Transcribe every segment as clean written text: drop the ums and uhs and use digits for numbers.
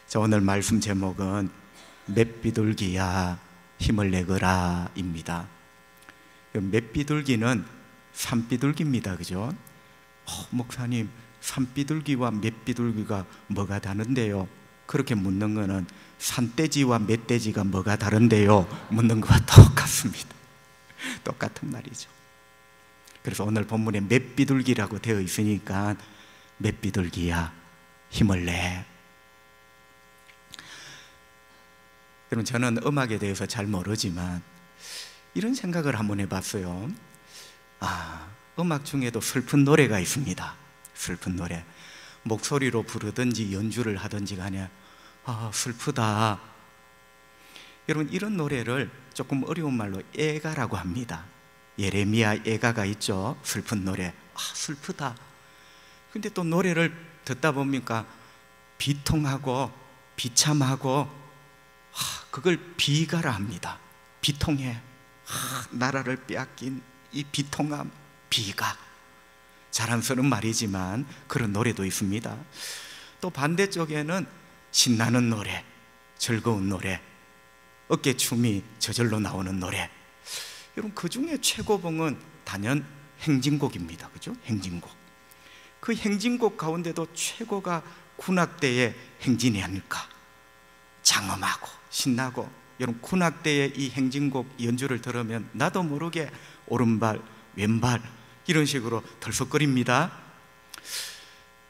자, 오늘 말씀 제목은 맷비둘기야 힘을 내거라 입니다. 맷비둘기는 산비둘기입니다. 그죠? 목사님, 산비둘기와 맷비둘기가 뭐가 다른데요? 그렇게 묻는 거는 산돼지와 멧돼지가 뭐가 다른데요? 묻는 것과 똑같습니다. 똑같은 말이죠. 그래서 오늘 본문에 맷비둘기라고 되어 있으니까 맷비둘기야 힘을 내. 여러분, 저는 음악에 대해서 잘 모르지만 이런 생각을 한번 해봤어요. 음악 중에도 슬픈 노래가 있습니다. 슬픈 노래. 목소리로 부르든지 연주를 하든지 간에 슬프다. 여러분, 이런 노래를 조금 어려운 말로 애가라고 합니다. 예레미야 애가가 있죠. 슬픈 노래. 슬프다. 근데 또 노래를 듣다 보니까 비통하고 비참하고 그걸 비가라 합니다. 비통해. 나라를 빼앗긴 이 비통함, 비가. 자랑스러운 말이지만 그런 노래도 있습니다. 또 반대쪽에는 신나는 노래, 즐거운 노래, 어깨춤이 저절로 나오는 노래. 여러분, 그 중에 최고봉은 단연 행진곡입니다. 그죠? 행진곡. 그 행진곡 가운데도 최고가 군악대의 행진이 아닐까. 장엄하고 신나고. 여러분, 군악대의 이 행진곡 연주를 들으면 나도 모르게 오른발, 왼발 이런 식으로 덜썩거립니다.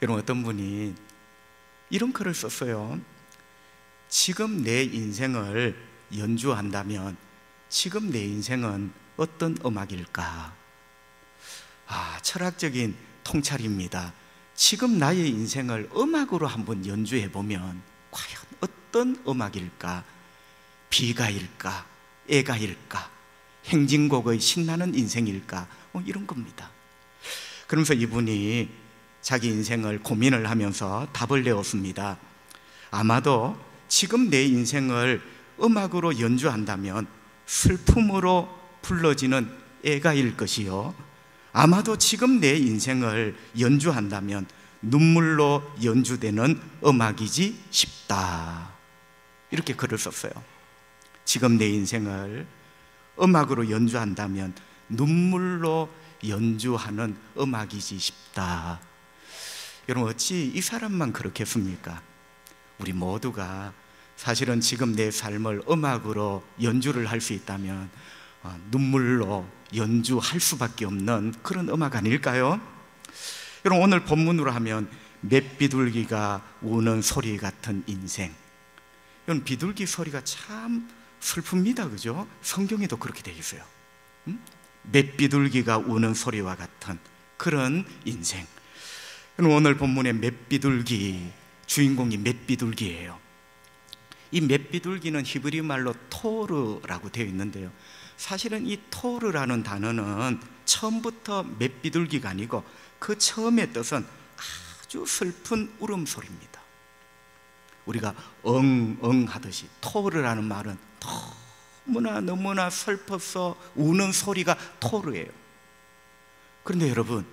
여러분, 어떤 분이 이런 글을 썼어요. 지금 내 인생을 연주한다면 지금 내 인생은 어떤 음악일까? 철학적인 통찰입니다. 지금 나의 인생을 음악으로 한번 연주해 보면 과연 어떤 음악일까? 비가일까? 애가일까? 행진곡의 신나는 인생일까? 이런 겁니다. 그러면서 이분이 자기 인생을 고민을 하면서 답을 내었습니다. 아마도 지금 내 인생을 음악으로 연주한다면 슬픔으로 불러지는 애가일 것이요, 아마도 지금 내 인생을 연주한다면 눈물로 연주되는 음악이지 싶다. 이렇게 글을 썼어요. 지금 내 인생을 음악으로 연주한다면 눈물로 연주하는 음악이지 싶다. 여러분, 어찌 이 사람만 그렇겠습니까? 우리 모두가 사실은 지금 내 삶을 음악으로 연주를 할 수 있다면 눈물로 연주할 수밖에 없는 그런 음악 아닐까요? 여러분, 오늘 본문으로 하면 맷비둘기가 우는 소리 같은 인생. 여러분, 비둘기 소리가 참 슬픕니다. 그죠? 성경에도 그렇게 되어 있어요. 맷비둘기가 우는 소리와 같은 그런 인생. 여러분, 오늘 본문의 맷비둘기, 주인공이 맷비둘기예요. 이 맷비둘기는 히브리 말로 토르라고 되어 있는데요, 사실은 이 토르라는 단어는 처음부터 맷비둘기가 아니고 그 처음의 뜻은 아주 슬픈 울음소리입니다. 우리가 엉엉 하듯이 토르라는 말은 너무나 슬퍼서 우는 소리가 토르예요. 그런데 여러분,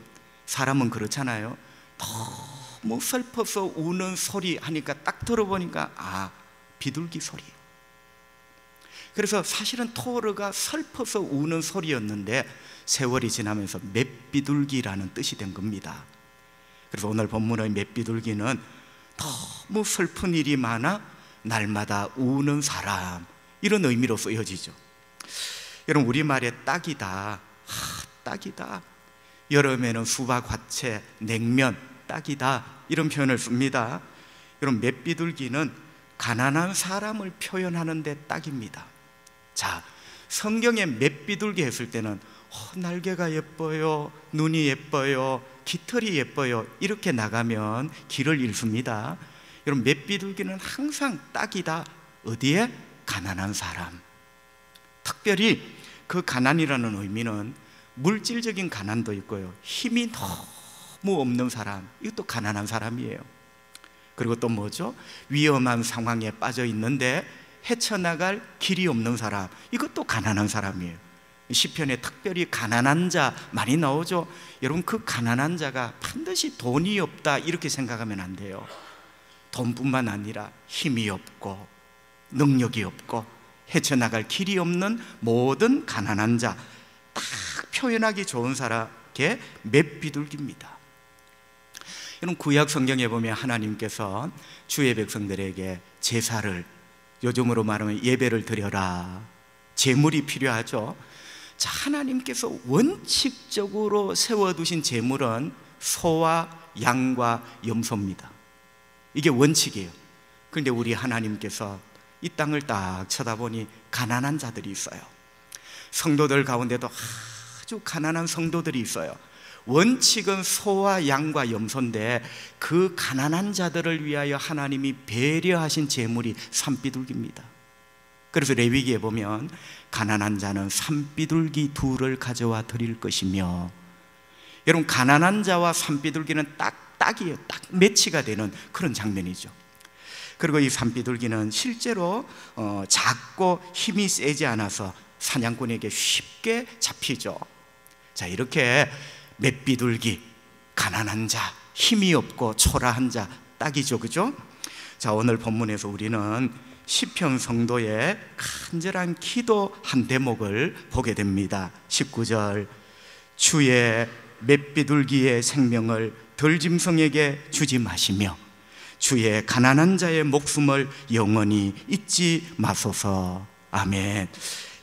사람은 그렇잖아요. 너무 슬퍼서 우는 소리 하니까 딱 들어보니까 비둘기 소리예요. 그래서 사실은 토르가 슬퍼서 우는 소리였는데 세월이 지나면서 맷비둘기라는 뜻이 된 겁니다. 그래서 오늘 본문의 맷비둘기는 너무 슬픈 일이 많아 날마다 우는 사람, 이런 의미로 쓰여지죠. 여러분, 우리말에 딱이다, 딱이다. 여름에는 수박, 화채, 냉면, 딱이다, 이런 표현을 씁니다. 여러분, 맷비둘기는 가난한 사람을 표현하는 데 딱입니다. 자, 성경에 맷비둘기 했을 때는 날개가 예뻐요, 눈이 예뻐요, 깃털이 예뻐요, 이렇게 나가면 길을 잃습니다. 여러분, 맷비둘기는 항상 딱이다. 어디에? 가난한 사람. 특별히 그 가난이라는 의미는 물질적인 가난도 있고요, 힘이 너무 없는 사람, 이것도 가난한 사람이에요. 그리고 또 뭐죠? 위험한 상황에 빠져 있는데 헤쳐나갈 길이 없는 사람, 이것도 가난한 사람이에요. 시편에 특별히 가난한 자 많이 나오죠. 여러분, 그 가난한 자가 반드시 돈이 없다 이렇게 생각하면 안 돼요. 돈뿐만 아니라 힘이 없고 능력이 없고 헤쳐나갈 길이 없는 모든 가난한 자, 딱 표현하기 좋은 사람께 맷비둘기입니다. 여러분, 구약 성경에 보면 하나님께서 주의 백성들에게 제사를, 요즘으로 말하면 예배를 드려라, 제물이 필요하죠. 자, 하나님께서 원칙적으로 세워두신 제물은 소와 양과 염소입니다. 이게 원칙이에요. 그런데 우리 하나님께서 이 땅을 딱 쳐다보니 가난한 자들이 있어요. 성도들 가운데도 아주 가난한 성도들이 있어요. 원칙은 소와 양과 염소인데 그 가난한 자들을 위하여 하나님이 배려하신 제물이 산비둘기입니다. 그래서 레위기에 보면 가난한 자는 산비둘기 2를 가져와 드릴 것이며, 여러분, 가난한 자와 산비둘기는 딱이에요. 딱 매치가 되는 그런 장면이죠. 그리고 이 산비둘기는 실제로 작고 힘이 세지 않아서 사냥꾼에게 쉽게 잡히죠. 자, 이렇게 맷비둘기, 가난한 자, 힘이 없고 초라한 자, 딱이죠, 그죠? 자, 오늘 본문에서 우리는 시편 성도의 간절한 기도 한 대목을 보게 됩니다. 19절, 주의 맷비둘기의 생명을 들짐승에게 주지 마시며 주의 가난한 자의 목숨을 영원히 잊지 마소서. 아멘.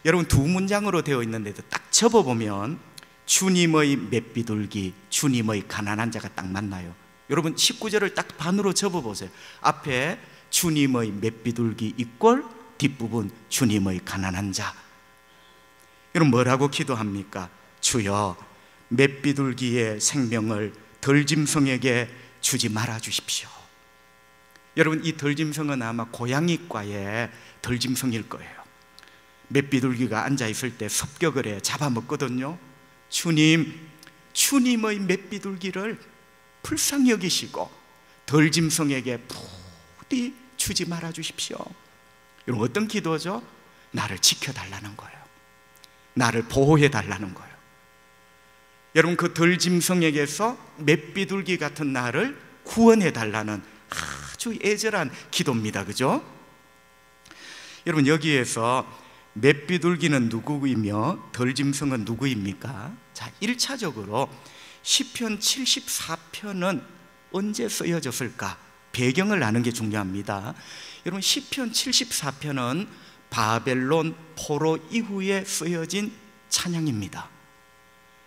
여러분, 2문장으로 되어 있는데도 딱 접어보면 주님의 맷비둘기, 주님의 가난한 자가 딱 맞나요? 여러분, 19절을 딱 반으로 접어보세요. 앞에 주님의 맷비둘기 이꼴, 뒷부분 주님의 가난한 자. 여러분, 뭐라고 기도합니까? 주여, 맷비둘기의 생명을 들짐승에게 주지 말아 주십시오. 여러분, 이 들짐승은 아마 고양이과의 들짐승일 거예요. 맷비둘기가 앉아있을 때 습격을 해 잡아먹거든요. 주님, 주님의 맷비둘기를 불쌍히 여기시고 들짐승에게 부디 주지 말아 주십시오. 여러분, 어떤 기도죠? 나를 지켜달라는 거예요. 나를 보호해달라는 거예요. 여러분, 그 들짐승에게서 맷비둘기 같은 나를 구원해달라는 아주 애절한 기도입니다. 그죠? 여러분, 여기에서 맷비둘기는 누구이며 들짐승은 누구입니까? 자, 1차적으로 시편 74편은 언제 쓰여졌을까? 배경을 아는 게 중요합니다. 여러분, 시편 74편은 바벨론 포로 이후에 쓰여진 찬양입니다.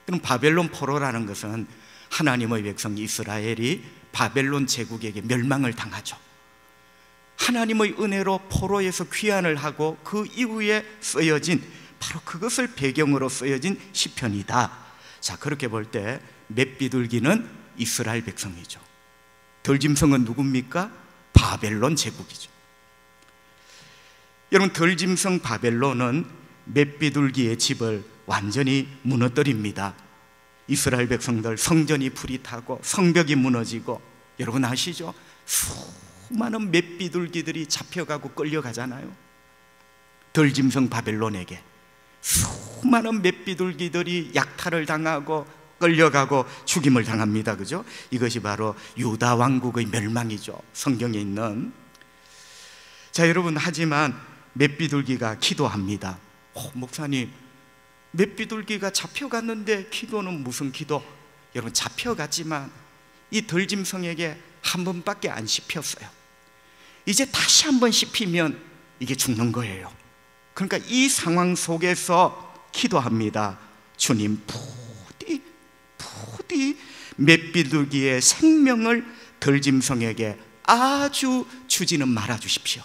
그럼 바벨론 포로라는 것은 하나님의 백성 이스라엘이 바벨론 제국에게 멸망을 당하죠. 하나님의 은혜로 포로에서 귀환을 하고 그 이후에 쓰여진, 바로 그것을 배경으로 쓰여진 시편이다. 자, 그렇게 볼 때 맷비둘기는 이스라엘 백성이죠. 들짐승은 누굽니까? 바벨론 제국이죠. 여러분, 들짐승 바벨론은 맷비둘기의 집을 완전히 무너뜨립니다. 이스라엘 백성들 성전이 불이 타고 성벽이 무너지고, 여러분 아시죠? 수많은 맷비둘기들이 잡혀가고 끌려가잖아요. 들짐승 바벨론에게 수많은 맷비둘기들이 약탈을 당하고 끌려가고 죽임을 당합니다. 그죠? 이것이 바로 유다 왕국의 멸망이죠. 성경에 있는. 자, 여러분, 하지만 맷비둘기가 기도합니다. 목사님, 맷비둘기가 잡혀갔는데 기도는 무슨 기도? 여러분, 잡혀갔지만 이 들짐승에게 한 번밖에 안 씹혔어요. 이제 다시 한 번 씹히면 이게 죽는 거예요. 그러니까 이 상황 속에서 기도합니다. 주님, 부디 맷비둘기의 생명을 들짐승에게 아주 주지는 말아 주십시오.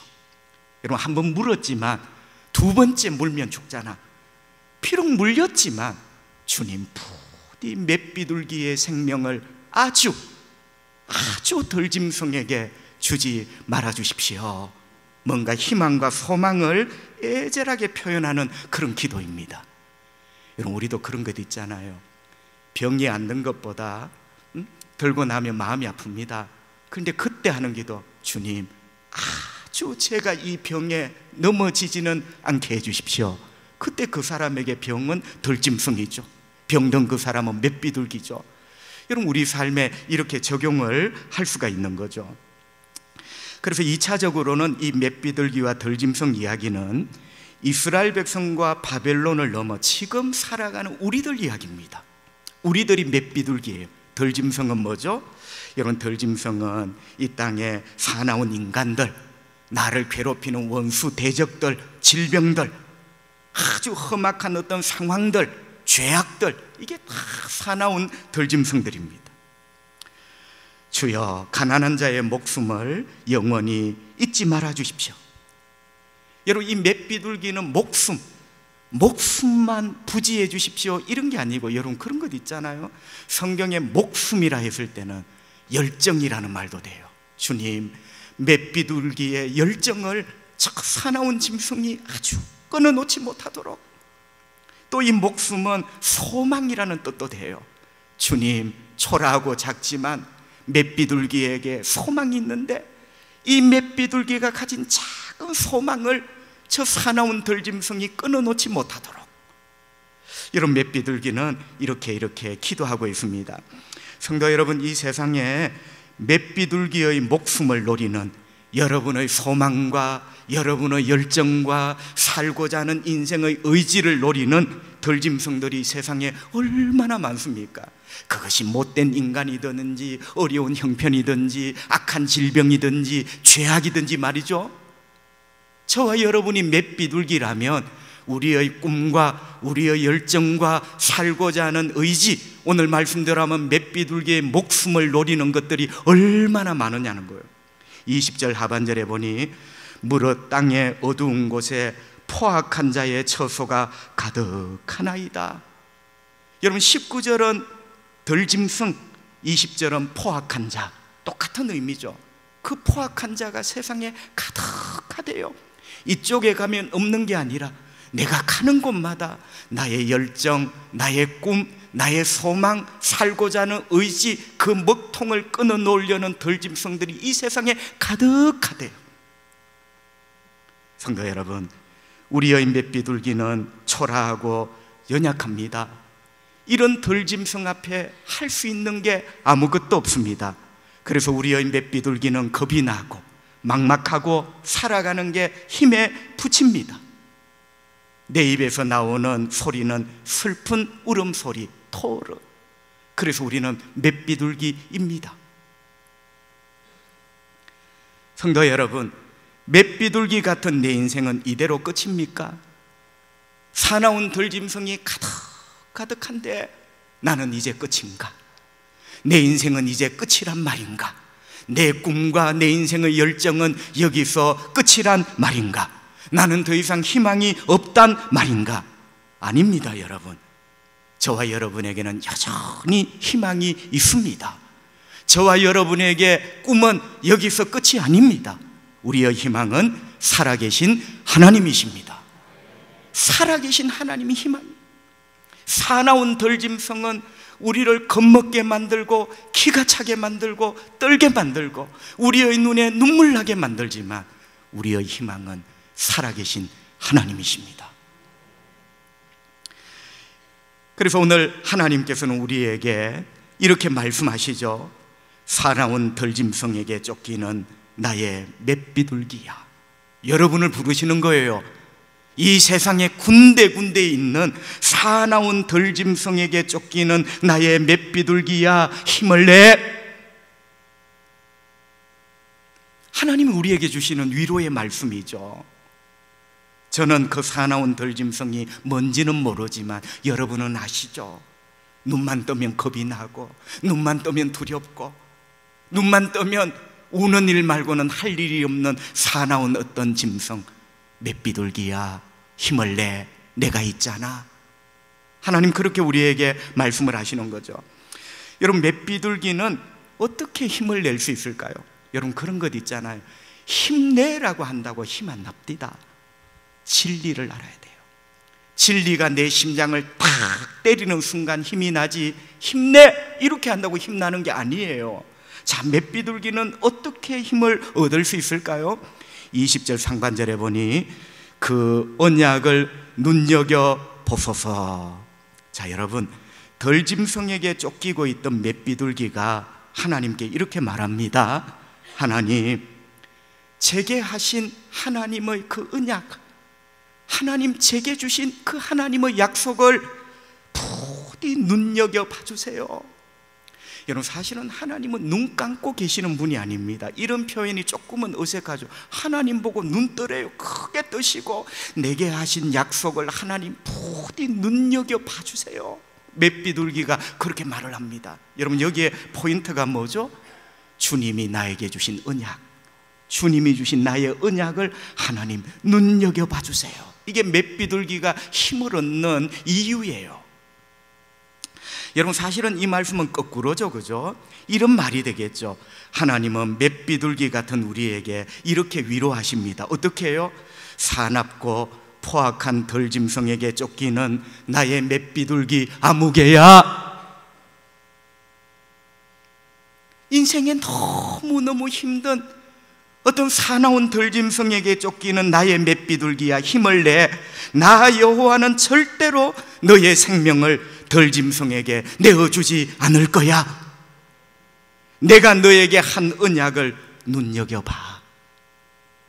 여러분, 한 번 물었지만 두 번째 물면 죽잖아. 비록 물렸지만 주님, 부디 맷비둘기의 생명을 아주 들짐승에게 주지 말아 주십시오. 뭔가 희망과 소망을 애절하게 표현하는 그런 기도입니다. 여러분, 우리도 그런 것 있잖아요. 병이 앓는 것보다 들고 나면 마음이 아픕니다. 그런데 그때 하는 기도, 주님, 아주 제가 이 병에 넘어지지는 않게 해주십시오. 그때 그 사람에게 병은 들짐승이죠. 병든 그 사람은 맷비둘기죠. 여러분, 우리 삶에 이렇게 적용을 할 수가 있는 거죠. 그래서 2차적으로는 이 맷비둘기와 덜짐승 이야기는 이스라엘 백성과 바벨론을 넘어 지금 살아가는 우리들 이야기입니다. 우리들이 맷비둘기예요. 덜짐승은 뭐죠? 여러분, 덜짐승은 이 땅에 사나운 인간들, 나를 괴롭히는 원수, 대적들, 질병들, 아주 험악한 어떤 상황들, 죄악들, 이게 다 사나운 덜짐승들입니다. 주여, 가난한 자의 목숨을 영원히 잊지 말아 주십시오. 여러분, 이 맷비둘기는 목숨만 부지해 주십시오 이런 게 아니고, 여러분 그런 것 있잖아요. 성경에 목숨이라 했을 때는 열정이라는 말도 돼요. 주님, 맷비둘기의 열정을 저 사나운 짐승이 아주 끊어놓지 못하도록. 또 이 목숨은 소망이라는 뜻도 돼요. 주님, 초라하고 작지만 맷비둘기에게 소망이 있는데 이 맷비둘기가 가진 작은 소망을 저 사나운 덜짐승이 끊어놓지 못하도록. 이런 맷비둘기는 이렇게 기도하고 있습니다. 성도 여러분, 이 세상에 맷비둘기의 목숨을 노리는 여러분의 소망과 여러분의 열정과 살고자 하는 인생의 의지를 노리는 덜짐승들이 세상에 얼마나 많습니까? 그것이 못된 인간이든지 어려운 형편이든지 악한 질병이든지 죄악이든지 말이죠. 저와 여러분이 맷비둘기라면 우리의 꿈과 우리의 열정과 살고자 하는 의지, 오늘 말씀대로 하면 맷비둘기의 목숨을 노리는 것들이 얼마나 많으냐는 거예요. 20절 하반절에 보니 무릇 땅의 어두운 곳에 포악한 자의 처소가 가득하나이다. 여러분, 19절은 덜짐승, 20절은 포악한 자, 똑같은 의미죠. 그 포악한 자가 세상에 가득하대요. 이쪽에 가면 없는 게 아니라 내가 가는 곳마다 나의 열정, 나의 꿈, 나의 소망, 살고자 하는 의지, 그 먹통을 끊어놓으려는 덜짐승들이 이 세상에 가득하대요. 성도 여러분, 우리의 맷비둘기는 초라하고 연약합니다. 이런 덜짐승 앞에 할 수 있는 게 아무것도 없습니다. 그래서 우리의 맷비둘기는 겁이 나고 막막하고 살아가는 게 힘에 부칩니다. 내 입에서 나오는 소리는 슬픈 울음소리, 토르. 그래서 우리는 맷비둘기입니다. 성도 여러분, 맷비둘기 같은 내 인생은 이대로 끝입니까? 사나운 덜짐승이 가득한데 나는 이제 끝인가? 내 인생은 이제 끝이란 말인가? 내 꿈과 내 인생의 열정은 여기서 끝이란 말인가? 나는 더 이상 희망이 없단 말인가? 아닙니다, 여러분. 저와 여러분에게는 여전히 희망이 있습니다. 저와 여러분에게 꿈은 여기서 끝이 아닙니다. 우리의 희망은 살아계신 하나님이십니다. 살아계신 하나님이 희망입니다. 사나운 덜짐승은 우리를 겁먹게 만들고 기가 차게 만들고 떨게 만들고 우리의 눈에 눈물 나게 만들지만 우리의 희망은 살아계신 하나님이십니다. 그래서 오늘 하나님께서는 우리에게 이렇게 말씀하시죠. 사나운 덜짐승에게 쫓기는 나의 맷비둘기야. 여러분을 부르시는 거예요. 이 세상에 군데군데 있는 사나운 덜짐승에게 쫓기는 나의 맷비둘기야, 힘을 내. 하나님이 우리에게 주시는 위로의 말씀이죠. 저는 그 사나운 덜짐승이 뭔지는 모르지만 여러분은 아시죠? 눈만 뜨면 겁이 나고 눈만 뜨면 두렵고 눈만 뜨면 우는 일 말고는 할 일이 없는 사나운 어떤 짐승, 맷비둘기야, 힘을 내, 내가 있잖아. 하나님 그렇게 우리에게 말씀을 하시는 거죠. 여러분, 맷비둘기는 어떻게 힘을 낼 수 있을까요? 여러분, 그런 것 있잖아요. 힘내라고 한다고 힘 안 납니다. 진리를 알아야 돼요. 진리가 내 심장을 팍 때리는 순간 힘이 나지, 힘내 이렇게 한다고 힘나는 게 아니에요. 자, 맷비둘기는 어떻게 힘을 얻을 수 있을까요? 20절 상반절에 보니 그 언약을 눈여겨 보소서. 자, 여러분, 덜짐승에게 쫓기고 있던 맷비둘기가 하나님께 이렇게 말합니다. 하나님, 제게 하신 하나님의 그 언약, 하나님 제게 주신 그 하나님의 약속을 부디 눈여겨 봐주세요. 여러분, 사실은 하나님은 눈 감고 계시는 분이 아닙니다. 이런 표현이 조금은 어색하죠. 하나님 보고 눈 뜨래요. 크게 뜨시고 내게 하신 약속을 하나님 부디 눈여겨 봐주세요. 맷비둘기가 그렇게 말을 합니다. 여러분, 여기에 포인트가 뭐죠? 주님이 나에게 주신 언약, 주님이 주신 나의 언약을 하나님 눈여겨 봐주세요. 이게 맷비둘기가 힘을 얻는 이유예요. 여러분, 사실은 이 말씀은 거꾸로죠, 그죠? 이런 말이 되겠죠. 하나님은 맷비둘기 같은 우리에게 이렇게 위로하십니다. 어떻게 해요? 사납고 포악한 덜짐승에게 쫓기는 나의 맷비둘기 아무개야, 인생에 너무너무 힘든 어떤 사나운 덜짐승에게 쫓기는 나의 맷비둘기야, 힘을 내. 나 여호와는 절대로 너의 생명을 덜짐승에게 내어주지 않을 거야. 내가 너에게 한 언약을 눈여겨봐.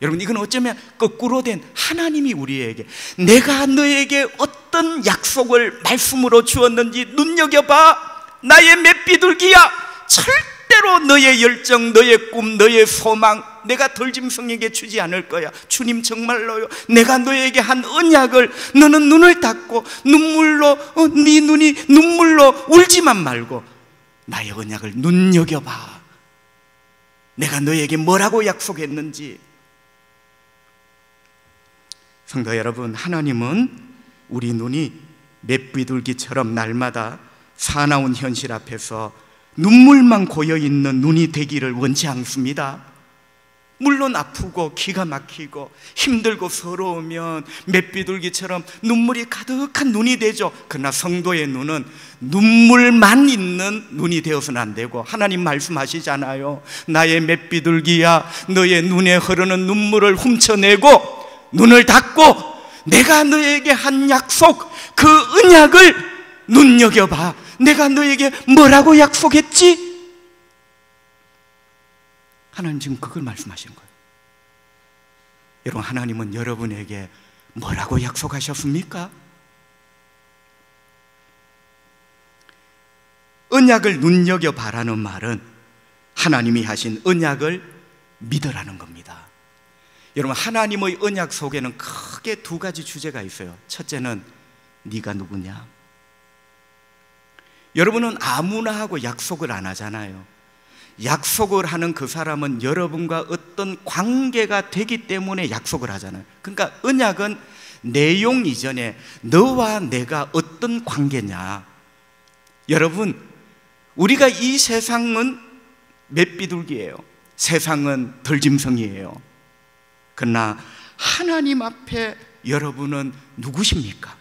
여러분, 이건 어쩌면 거꾸로 된 하나님이 우리에게 내가 너에게 어떤 약속을 말씀으로 주었는지 눈여겨봐. 나의 맷비둘기야, 절대로 너의 열정, 너의 꿈, 너의 소망 내가 덜짐승에게 주지 않을 거야. 주님, 정말로요, 내가 너에게 한 언약을 너는 눈을 닫고 눈물로 네 눈이 눈물로 울지만 말고 나의 언약을 눈여겨봐. 내가 너에게 뭐라고 약속했는지. 성도 여러분, 하나님은 우리 눈이 맷비둘기처럼 날마다 사나운 현실 앞에서 눈물만 고여있는 눈이 되기를 원치 않습니다. 물론 아프고 기가 막히고 힘들고 서러우면 맷비둘기처럼 눈물이 가득한 눈이 되죠. 그러나 성도의 눈은 눈물만 있는 눈이 되어서는 안 되고, 하나님 말씀하시잖아요. 나의 맷비둘기야, 너의 눈에 흐르는 눈물을 훔쳐내고 눈을 닫고 내가 너에게 한 약속, 그 언약을 눈여겨봐. 내가 너에게 뭐라고 약속했지? 하나님 지금 그걸 말씀하시는 거예요. 여러분, 하나님은 여러분에게 뭐라고 약속하셨습니까? 언약을 눈여겨봐라는 말은 하나님이 하신 언약을 믿으라는 겁니다. 여러분, 하나님의 언약 속에는 크게 두 가지 주제가 있어요. 첫째는 네가 누구냐? 여러분은 아무나 하고 약속을 안 하잖아요. 약속을 하는 그 사람은 여러분과 어떤 관계가 되기 때문에 약속을 하잖아요. 그러니까 언약은 내용 이전에 너와 내가 어떤 관계냐. 여러분, 우리가 이 세상은 맷비둘기예요. 세상은 덜짐승이에요. 그러나 하나님 앞에 여러분은 누구십니까?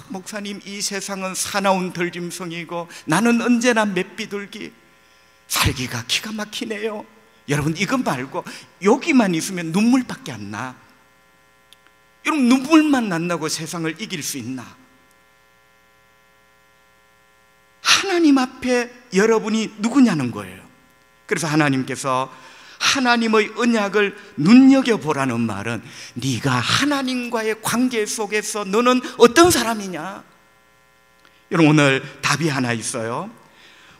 목사님, 이 세상은 사나운 덜짐승이고 나는 언제나 맷비둘기, 살기가 기가 막히네요. 여러분, 이거 말고 여기만 있으면 눈물밖에 안 나. 여러분, 눈물만 난다고 세상을 이길 수 있나? 하나님 앞에 여러분이 누구냐는 거예요. 그래서 하나님께서 하나님의 언약을 눈여겨보라는 말은 네가 하나님과의 관계 속에서 너는 어떤 사람이냐? 여러분, 오늘 답이 하나 있어요.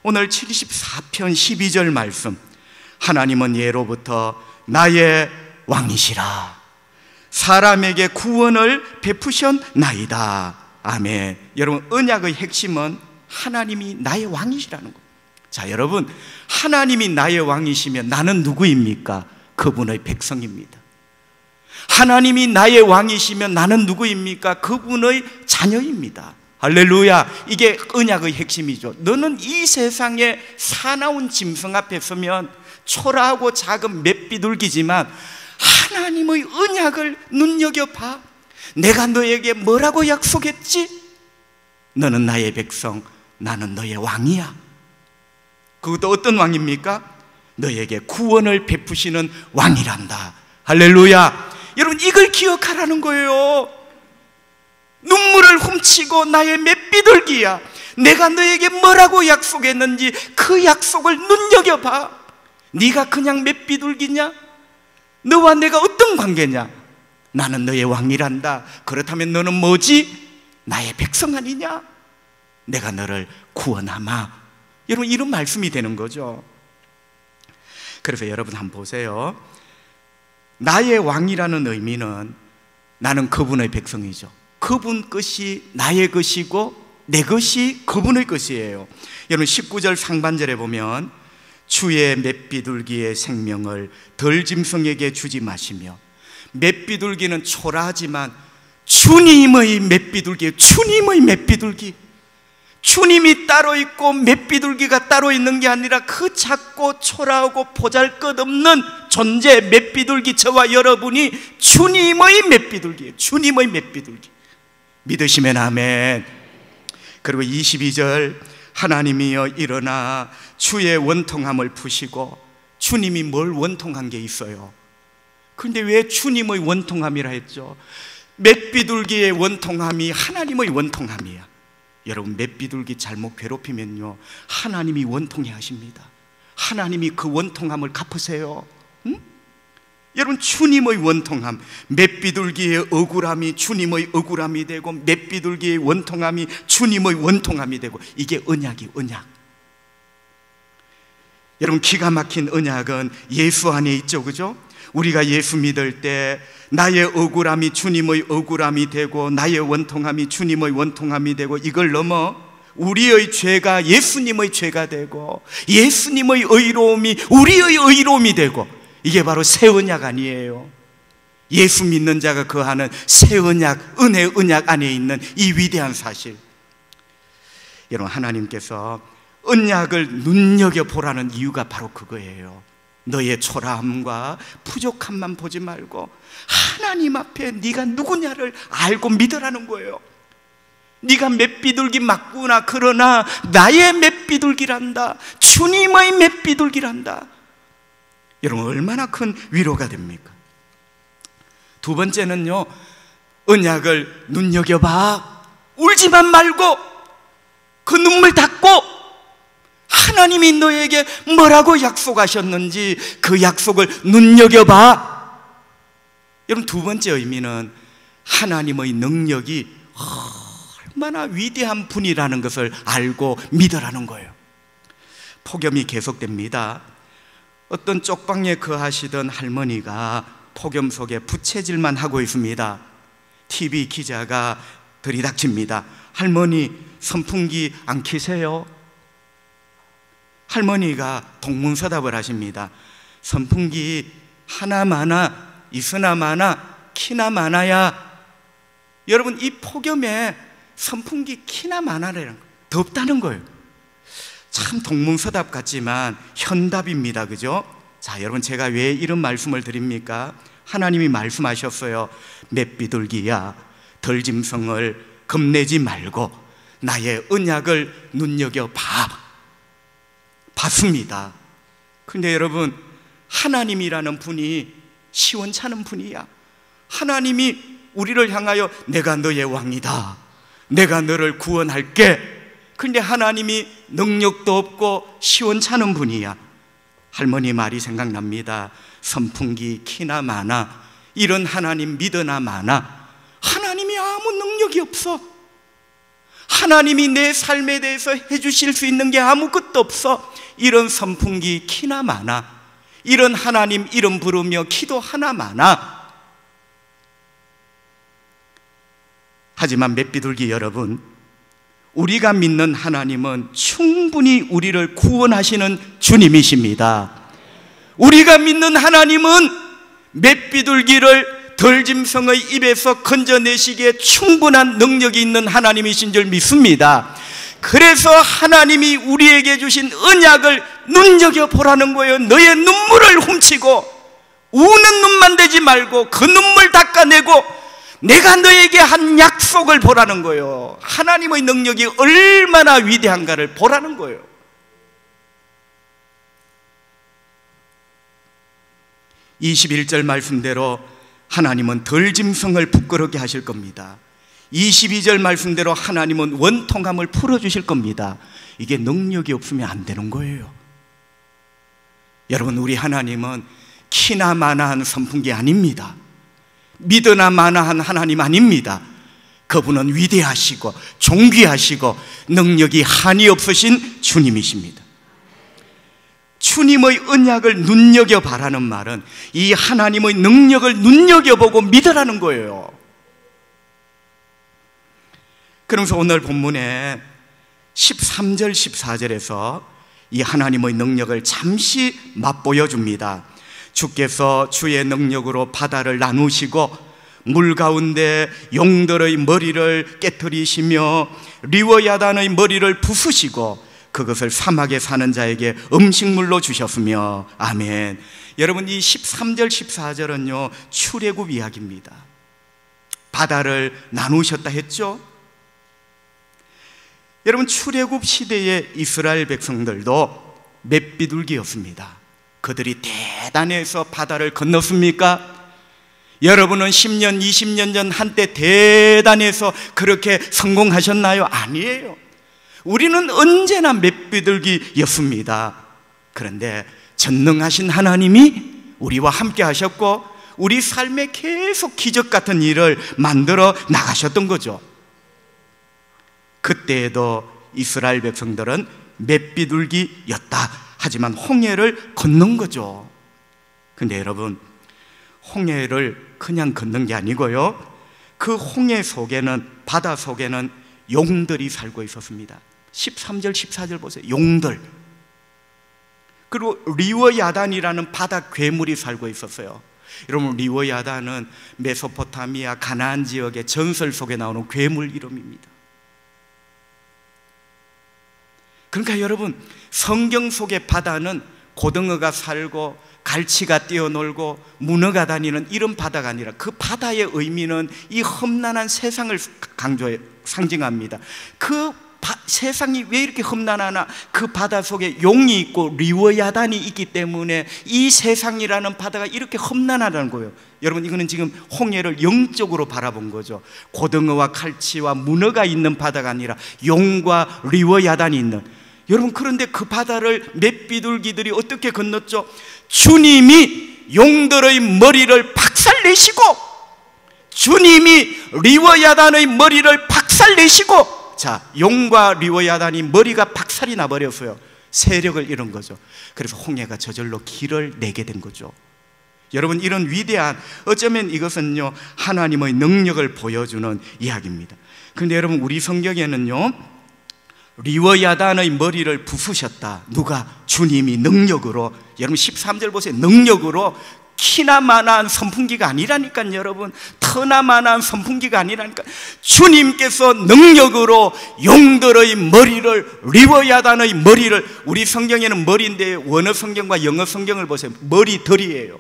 오늘 74편 12절 말씀, 하나님은 예로부터 나의 왕이시라, 사람에게 구원을 베푸셨나이다. 아멘. 여러분, 언약의 핵심은 하나님이 나의 왕이시라는 거예요. 자, 여러분, 하나님이 나의 왕이시면 나는 누구입니까? 그분의 백성입니다. 하나님이 나의 왕이시면 나는 누구입니까? 그분의 자녀입니다. 할렐루야. 이게 언약의 핵심이죠. 너는 이 세상에 사나운 짐승 앞에 서면 초라하고 작은 맷비둘기지만 하나님의 언약을 눈여겨봐. 내가 너에게 뭐라고 약속했지? 너는 나의 백성, 나는 너의 왕이야. 그것도 어떤 왕입니까? 너에게 구원을 베푸시는 왕이란다. 할렐루야. 여러분, 이걸 기억하라는 거예요. 눈물을 훔치고 나의 맷비둘기야, 내가 너에게 뭐라고 약속했는지 그 약속을 눈여겨봐. 네가 그냥 맷비둘기냐? 너와 내가 어떤 관계냐? 나는 너의 왕이란다. 그렇다면 너는 뭐지? 나의 백성 아니냐? 내가 너를 구원하마. 여러분, 이런 말씀이 되는 거죠. 그래서 여러분 한번 보세요. 나의 왕이라는 의미는 나는 그분의 백성이죠. 그분 것이 나의 것이고 내 것이 그분의 것이에요. 여러분 19절 상반절에 보면 주의 맷비둘기의 생명을 덜짐승에게 주지 마시며, 맷비둘기는 초라하지만 주님의 맷비둘기, 주님의 맷비둘기, 주님이 따로 있고 맷비둘기가 따로 있는 게 아니라 그 작고 초라하고 보잘것없는 존재 맷비둘기 저와 여러분이 주님의 맷비둘기예요. 주님의 맷비둘기. 믿으시면 아멘. 그리고 22절 하나님이여 일어나 주의 원통함을 푸시고, 주님이 뭘 원통한 게 있어요? 그런데 왜 주님의 원통함이라 했죠? 맷비둘기의 원통함이 하나님의 원통함이야. 여러분, 맷비둘기 잘못 괴롭히면요 하나님이 원통해 하십니다. 하나님이 그 원통함을 갚으세요. 응? 여러분, 주님의 원통함, 맷비둘기의 억울함이 주님의 억울함이 되고, 맷비둘기의 원통함이 주님의 원통함이 되고, 이게 언약이 언약. 여러분, 기가 막힌 언약은 예수 안에 있죠, 그죠? 우리가 예수 믿을 때 나의 억울함이 주님의 억울함이 되고, 나의 원통함이 주님의 원통함이 되고, 이걸 넘어 우리의 죄가 예수님의 죄가 되고, 예수님의 의로움이 우리의 의로움이 되고, 이게 바로 새 언약 아니에요? 예수 믿는 자가 거하는 새 언약, 은혜 언약 안에 있는 이 위대한 사실. 여러분, 하나님께서 언약을 눈여겨보라는 이유가 바로 그거예요. 너의 초라함과 부족함만 보지 말고 하나님 앞에 네가 누구냐를 알고 믿으라는 거예요. 네가 맷비둘기 맞구나. 그러나 나의 맷비둘기란다. 주님의 맷비둘기란다. 여러분, 얼마나 큰 위로가 됩니까? 두 번째는요, 언약을 눈여겨봐. 울지만 말고 그 눈물 닦고 하나님이 너에게 뭐라고 약속하셨는지 그 약속을 눈여겨봐. 여러분, 두 번째 의미는 하나님의 능력이 얼마나 위대한 분이라는 것을 알고 믿으라는 거예요. 폭염이 계속됩니다. 어떤 쪽방에 거하시던 할머니가 폭염 속에 부채질만 하고 있습니다. TV 기자가 들이닥칩니다. 할머니, 선풍기 안 켜세요? 할머니가 동문서답을 하십니다. 선풍기 하나 많아, 있으나 많아, 키나 많아야. 여러분, 이 폭염에 선풍기 키나 많아라는 거예요. 덥다는 거예요. 참 동문서답 같지만 현답입니다. 그죠? 자, 여러분, 제가 왜 이런 말씀을 드립니까? 하나님이 말씀하셨어요. 맷비둘기야, 덜짐승을 겁내지 말고 나의 언약을 눈여겨봐. 봤습니다. 근데 여러분, 하나님이라는 분이 시원찮은 분이야. 하나님이 우리를 향하여 내가 너의 왕이다, 내가 너를 구원할게. 근데 하나님이 능력도 없고 시원찮은 분이야. 할머니 말이 생각납니다. 선풍기 키나 많아, 이런 하나님 믿으나 마나 하나님이 아무 능력이 없어. 하나님이 내 삶에 대해서 해주실 수 있는 게 아무것도 없어. 이런 선풍기 키나 많아, 이런 하나님 이름 부르며 기도 하나 많아. 하지만 맷비둘기 여러분, 우리가 믿는 하나님은 충분히 우리를 구원하시는 주님이십니다. 우리가 믿는 하나님은 맷비둘기를 덜짐승의 입에서 건져내시기에 충분한 능력이 있는 하나님이신 줄 믿습니다. 그래서 하나님이 우리에게 주신 언약을 눈여겨보라는 거예요. 너의 눈물을 훔치고 우는 눈만 되지 말고 그 눈물 닦아내고 내가 너에게 한 약속을 보라는 거예요. 하나님의 능력이 얼마나 위대한가를 보라는 거예요. (21절) 말씀대로 하나님은 덜짐승을 부끄럽게 하실 겁니다. 22절 말씀대로 하나님은 원통함을 풀어주실 겁니다. 이게 능력이 없으면 안 되는 거예요. 여러분, 우리 하나님은 키나 마나한 선풍기 아닙니다. 믿으나 마나한 하나님 아닙니다. 그분은 위대하시고 존귀하시고 능력이 한이 없으신 주님이십니다. 주님의 언약을 눈여겨봐라는 말은 이 하나님의 능력을 눈여겨보고 믿으라는 거예요. 그러면서 오늘 본문에 13절 14절에서 이 하나님의 능력을 잠시 맛보여 줍니다. 주께서 주의 능력으로 바다를 나누시고 물 가운데 용들의 머리를 깨뜨리시며 리워야단의 머리를 부수시고 그것을 사막에 사는 자에게 음식물로 주셨으며. 아멘. 여러분, 이 13절 14절은요 출애굽 이야기입니다. 바다를 나누셨다 했죠. 여러분, 출애굽 시대의 이스라엘 백성들도 맷비둘기였습니다. 그들이 대단해서 바다를 건넜습니까? 여러분은 10년, 20년 전 한때 대단해서 그렇게 성공하셨나요? 아니에요. 우리는 언제나 맷비둘기였습니다. 그런데 전능하신 하나님이 우리와 함께 하셨고 우리 삶에 계속 기적 같은 일을 만들어 나가셨던 거죠. 그때에도 이스라엘 백성들은 맷비둘기였다. 하지만 홍해를 건넌 거죠. 근데 여러분, 홍해를 그냥 건넌 게 아니고요, 그 홍해 속에는, 바다 속에는 용들이 살고 있었습니다. 13절 14절 보세요. 용들. 그리고 리워야단이라는 바다 괴물이 살고 있었어요. 여러분, 리워야단은 메소포타미아 가나안 지역의 전설 속에 나오는 괴물 이름입니다. 그러니까 여러분, 성경 속의 바다는 고등어가 살고 갈치가 뛰어놀고 문어가 다니는 이런 바다가 아니라 그 바다의 의미는 이 험난한 세상을 상징합니다. 그 세상이 왜 이렇게 험난하나? 그 바다 속에 용이 있고 리워야단이 있기 때문에 이 세상이라는 바다가 이렇게 험난하다는 거예요. 여러분, 이거는 지금 홍해를 영적으로 바라본 거죠. 고등어와 칼치와 문어가 있는 바다가 아니라 용과 리워야단이 있는. 여러분, 그런데 그 바다를 맷비둘기들이 어떻게 건넜죠? 주님이 용들의 머리를 박살내시고, 주님이 리워야단의 머리를 박살내시고, 자, 용과 리워야단이 머리가 박살이 나버렸어요. 세력을 잃은 거죠. 그래서 홍해가 저절로 길을 내게 된 거죠. 여러분, 이런 위대한, 어쩌면 이것은요 하나님의 능력을 보여주는 이야기입니다. 그런데 여러분, 우리 성경에는요 리워야단의 머리를 부수셨다. 누가? 주님이 능력으로. 여러분 13절 보세요. 능력으로. 키나 마나한 선풍기가 아니라니까요. 여러분, 터나 마나한 선풍기가 아니라니까. 주님께서 능력으로 용들의 머리를, 리워야단의 머리를, 우리 성경에는 머리인데 원어 성경과 영어 성경을 보세요. 머리들이에요.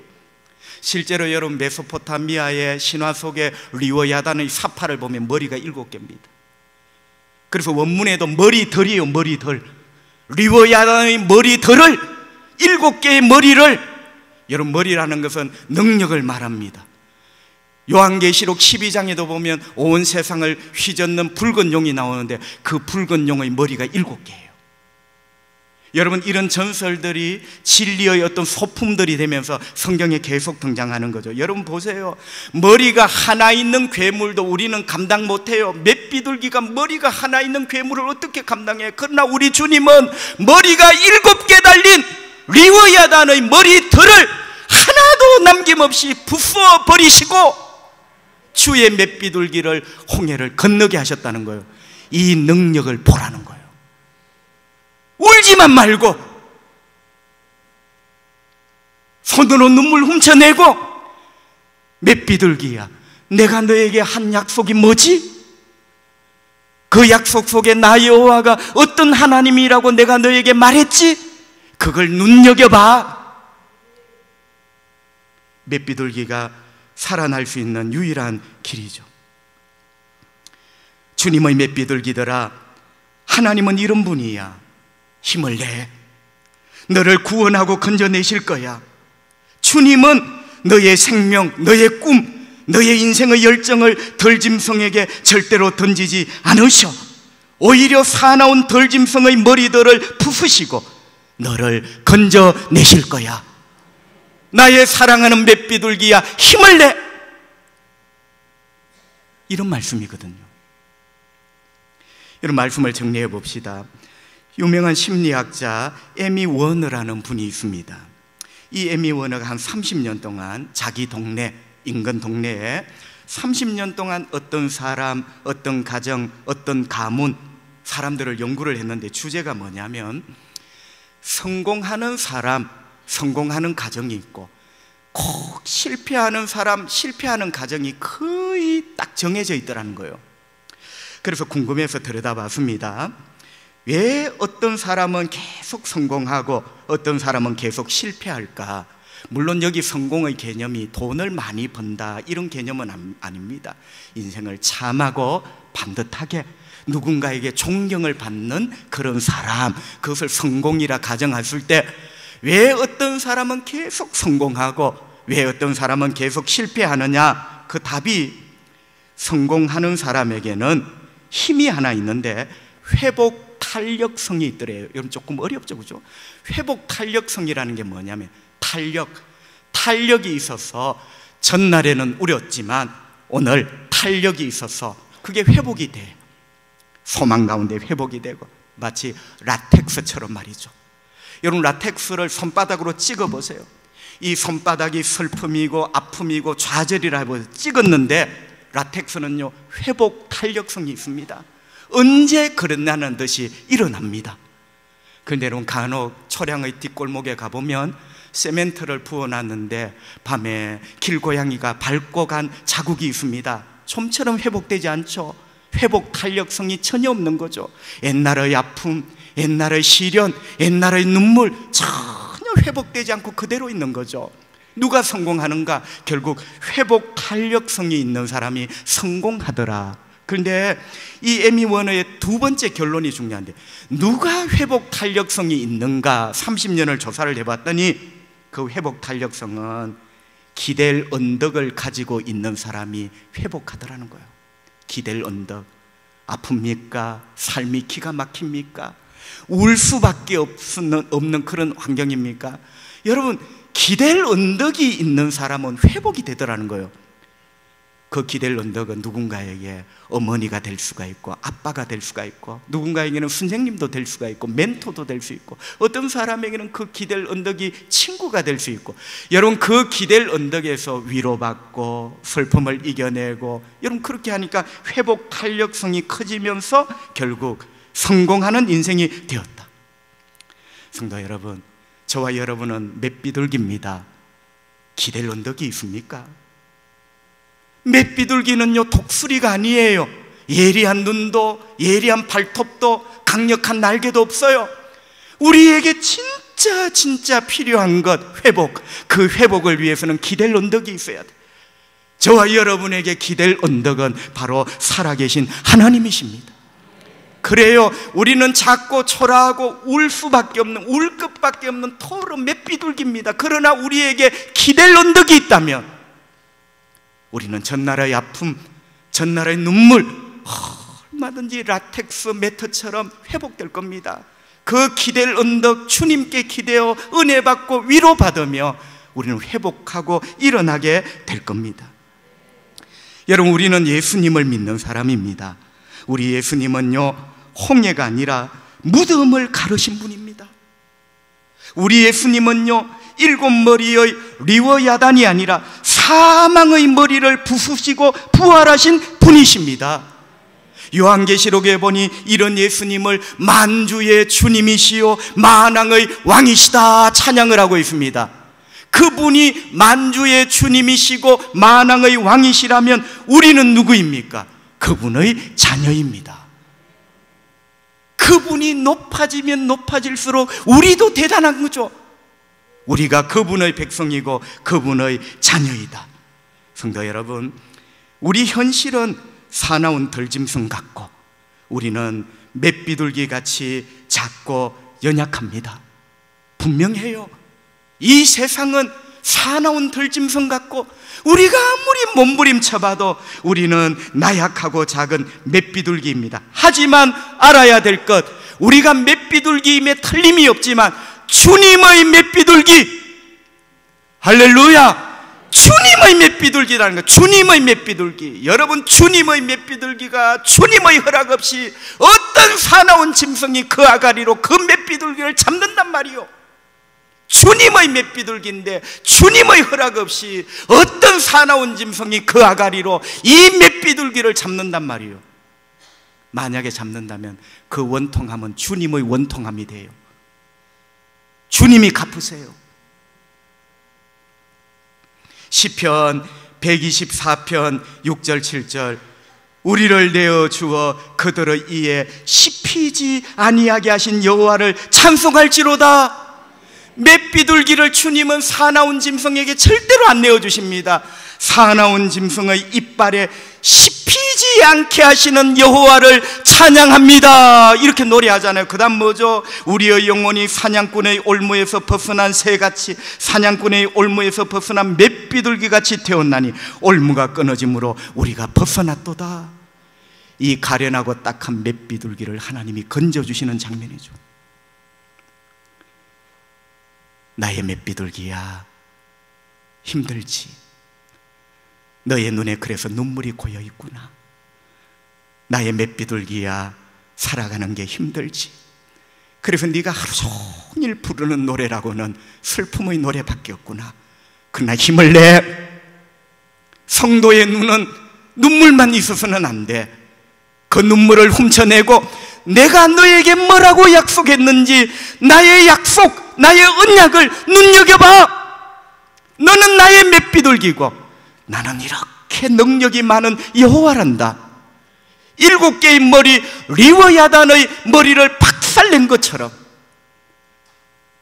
실제로 여러분 메소포타미아의 신화 속에 리워야단의 사파를 보면 머리가 7개입니다. 그래서 원문에도 머리들이에요. 머리들. 리워야단의 머리들을, 7개의 머리를. 여러분, 머리라는 것은 능력을 말합니다. 요한계시록 12장에도 보면 온 세상을 휘젓는 붉은 용이 나오는데 그 붉은 용의 머리가 7개예요. 여러분, 이런 전설들이 진리의 어떤 소품들이 되면서 성경에 계속 등장하는 거죠. 여러분 보세요. 머리가 하나 있는 괴물도 우리는 감당 못해요. 맷비둘기가 머리가 하나 있는 괴물을 어떻게 감당해? 그러나 우리 주님은 머리가 7개 달린 리워야단의 머리들을 하나도 남김없이 부숴 버리시고 주의 맷비둘기를 홍해를 건너게 하셨다는 거예요. 이 능력을 보라는 거예요. 울지만 말고 손으로 눈물 훔쳐내고, 맷비둘기야, 내가 너에게 한 약속이 뭐지? 그 약속 속에 나 여호와가 어떤 하나님이라고 내가 너에게 말했지? 그걸 눈여겨봐. 맷비둘기가 살아날 수 있는 유일한 길이죠. 주님의 맷비둘기들아, 하나님은 이런 분이야. 힘을 내. 너를 구원하고 건져내실 거야. 주님은 너의 생명, 너의 꿈, 너의 인생의 열정을 덜짐승에게 절대로 던지지 않으셔. 오히려 사나운 덜짐승의 머리들을 부수시고 너를 건져내실 거야. 나의 사랑하는 맷비둘기야, 힘을 내! 이런 말씀이거든요. 이런 말씀을 정리해 봅시다. 유명한 심리학자 에미 워너라는 분이 있습니다. 이 에미 워너가 한 30년 동안 자기 동네, 인근 동네에 30년 동안 어떤 사람, 어떤 가정, 어떤 가문, 사람들을 연구를 했는데 주제가 뭐냐면 성공하는 사람, 성공하는 가정이 있고 꼭 실패하는 사람, 실패하는 가정이 거의 딱 정해져 있더라는 거예요. 그래서 궁금해서 들여다봤습니다. 왜 어떤 사람은 계속 성공하고 어떤 사람은 계속 실패할까? 물론 여기 성공의 개념이 돈을 많이 번다 이런 개념은 아닙니다. 인생을 참하고 반듯하게 누군가에게 존경을 받는 그런 사람, 그것을 성공이라 가정했을 때 왜 어떤 사람은 계속 성공하고 왜 어떤 사람은 계속 실패하느냐? 그 답이 성공하는 사람에게는 힘이 하나 있는데 회복 탄력성이 있더래요. 여러분 조금 어렵죠, 그죠? 회복 탄력성이라는 게 뭐냐면 탄력이 있어서 전날에는 우렸지만 오늘 탄력이 있어서 그게 회복이 돼. 소망 가운데 회복이 되고 마치 라텍스처럼 말이죠. 여러분 라텍스를 손바닥으로 찍어보세요. 이 손바닥이 슬픔이고 아픔이고 좌절이라고 찍었는데 라텍스는요 회복 탄력성이 있습니다. 언제 그랬냐는 듯이 일어납니다. 그런데 여러분 간혹 초량의 뒷골목에 가보면 세멘트를 부어놨는데 밤에 길고양이가 밟고 간 자국이 있습니다. 좀처럼 회복되지 않죠. 회복 탄력성이 전혀 없는 거죠. 옛날의 아픔, 옛날의 시련, 옛날의 눈물 전혀 회복되지 않고 그대로 있는 거죠. 누가 성공하는가? 결국 회복 탄력성이 있는 사람이 성공하더라. 그런데 이 에미 워너의 두 번째 결론이 중요한데 누가 회복 탄력성이 있는가? 30년을 조사를 해봤더니 그 회복 탄력성은 기댈 언덕을 가지고 있는 사람이 회복하더라는 거예요. 기댈 언덕. 아픕니까? 삶이 기가 막힙니까? 울 수밖에 없는 그런 환경입니까? 여러분 기댈 언덕이 있는 사람은 회복이 되더라는 거예요. 그 기댈 언덕은 누군가에게 어머니가 될 수가 있고 아빠가 될 수가 있고 누군가에게는 선생님도 될 수가 있고 멘토도 될 수 있고 어떤 사람에게는 그 기댈 언덕이 친구가 될 수 있고 여러분 그 기댈 언덕에서 위로받고 슬픔을 이겨내고 여러분 그렇게 하니까 회복 탄력성이 커지면서 결국 성공하는 인생이 되었다. 성도 여러분, 저와 여러분은 맷비둘기입니다. 기댈 언덕이 있습니까? 맷비둘기는요 독수리가 아니에요. 예리한 눈도 예리한 발톱도 강력한 날개도 없어요. 우리에게 진짜 필요한 것 회복, 그 회복을 위해서는 기댈 언덕이 있어야 돼. 저와 여러분에게 기댈 언덕은 바로 살아계신 하나님이십니다. 그래요 우리는 작고 초라하고 울 수밖에 없는 울 것밖에 없는 토른 맷비둘기입니다. 그러나 우리에게 기댈 언덕이 있다면 우리는 전날의 아픔, 전날의 눈물 얼마든지 라텍스 매트처럼 회복될 겁니다. 그 기댈 언덕 주님께 기대어 은혜 받고 위로받으며 우리는 회복하고 일어나게 될 겁니다. 여러분 우리는 예수님을 믿는 사람입니다. 우리 예수님은요 홍해가 아니라 무덤을 가르신 분입니다. 우리 예수님은요 일곱 머리의 리워야단이 아니라 사망의 머리를 부수시고 부활하신 분이십니다. 요한계시록에 보니 이런 예수님을 만주의 주님이시요 만왕의 왕이시다 찬양을 하고 있습니다. 그분이 만주의 주님이시고 만왕의 왕이시라면 우리는 누구입니까? 그분의 자녀입니다. 그분이 높아지면 높아질수록 우리도 대단한 거죠. 우리가 그분의 백성이고 그분의 자녀이다. 성도 여러분, 우리 현실은 사나운 들짐승 같고 우리는 맷비둘기 같이 작고 연약합니다. 분명해요. 이 세상은 사나운 들짐승 같고 우리가 아무리 몸부림쳐봐도 우리는 나약하고 작은 맷비둘기입니다. 하지만 알아야 될 것, 우리가 맷비둘기임에 틀림이 없지만 주님의 맷비둘기, 할렐루야! 주님의 맷비둘기라는 거, 주님의 맷비둘기. 여러분, 주님의 맷비둘기가 주님의 허락 없이 어떤 사나운 짐승이 그 아가리로 그 맷비둘기를 잡는단 말이요. 주님의 맷비둘기인데 주님의 허락 없이 어떤 사나운 짐승이 그 아가리로 이 맷비둘기를 잡는단 말이요. 만약에 잡는다면 그 원통함은 주님의 원통함이 돼요. 주님이 갚으세요. 시편 124편 6절 7절 우리를 내어 주어 그들의 이에 씹히지 아니하게 하신 여호와를 찬송할지로다. 맷비둘기를 주님은 사나운 짐승에게 절대로 안 내어주십니다. 사나운 짐승의 이빨에 씹히지 않게 하시는 여호와를 찬양합니다. 이렇게 노래하잖아요. 그 다음 뭐죠? 우리의 영혼이 사냥꾼의 올무에서 벗어난 새같이, 사냥꾼의 올무에서 벗어난 맷비둘기같이 되었나니 올무가 끊어짐으로 우리가 벗어났도다. 이 가련하고 딱한 맷비둘기를 하나님이 건져주시는 장면이죠. 나의 맷비둘기야, 힘들지? 너의 눈에 그래서 눈물이 고여 있구나. 나의 맷비둘기야, 살아가는 게 힘들지? 그래서 네가 하루 종일 부르는 노래라고는 슬픔의 노래밖에 없구나. 그러나 힘을 내. 성도의 눈은 눈물만 있어서는 안 돼. 그 눈물을 훔쳐내고 내가 너에게 뭐라고 약속했는지 나의 약속, 나의 언약을 눈여겨봐. 너는 나의 맷비둘기고 나는 이렇게 능력이 많은 여호와란다. 7개의 머리, 리워야단의 머리를 박살낸 것처럼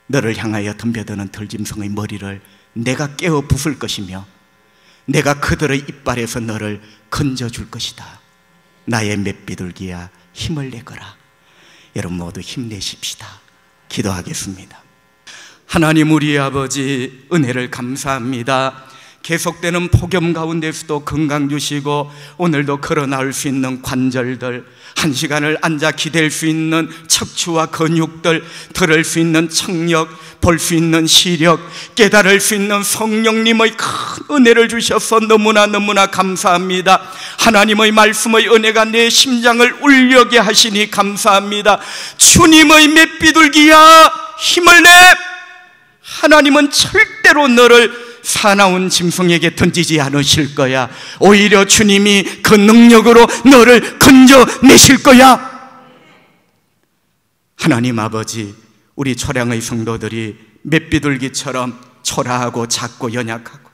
너를 향하여 덤벼드는 들짐승의 머리를 내가 깨어 부술 것이며 내가 그들의 이빨에서 너를 건져줄 것이다. 나의 맷비둘기야, 힘을 내거라. 여러분 모두 힘내십시다. 기도하겠습니다. 하나님 우리 아버지, 은혜를 감사합니다. 계속되는 폭염 가운데서도 건강 주시고 오늘도 걸어 나올 수 있는 관절들, 1시간을 앉아 기댈 수 있는 척추와 근육들, 들을 수 있는 청력, 볼 수 있는 시력, 깨달을 수 있는 성령님의 큰 은혜를 주셔서 너무나 감사합니다. 하나님의 말씀의 은혜가 내 심장을 울려게 하시니 감사합니다. 주님의 맷비둘기야, 힘을 내. 하나님은 절대로 너를 사나운 짐승에게 던지지 않으실 거야. 오히려 주님이 그 능력으로 너를 건져내실 거야. 하나님 아버지, 우리 초량의 성도들이 맷비둘기처럼 초라하고 작고 연약하고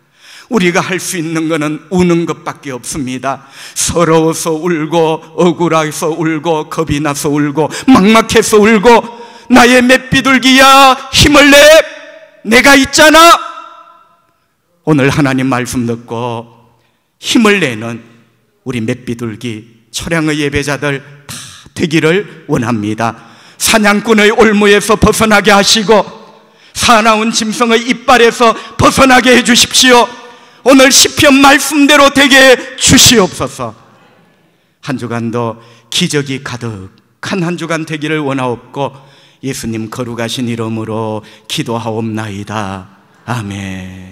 우리가 할 수 있는 것은 우는 것밖에 없습니다. 서러워서 울고, 억울해서 울고, 겁이 나서 울고, 막막해서 울고, 나의 맷비둘기야, 힘을 내. 내가 있잖아. 오늘 하나님 말씀 듣고 힘을 내는 우리 맷비둘기 초량의 예배자들 다 되기를 원합니다. 사냥꾼의 올무에서 벗어나게 하시고 사나운 짐승의 이빨에서 벗어나게 해주십시오. 오늘 시편 말씀대로 되게 해 주시옵소서. 한 주간도 기적이 가득한 한 주간 되기를 원하옵고 예수님 거룩하신 이름으로 기도하옵나이다. 아멘.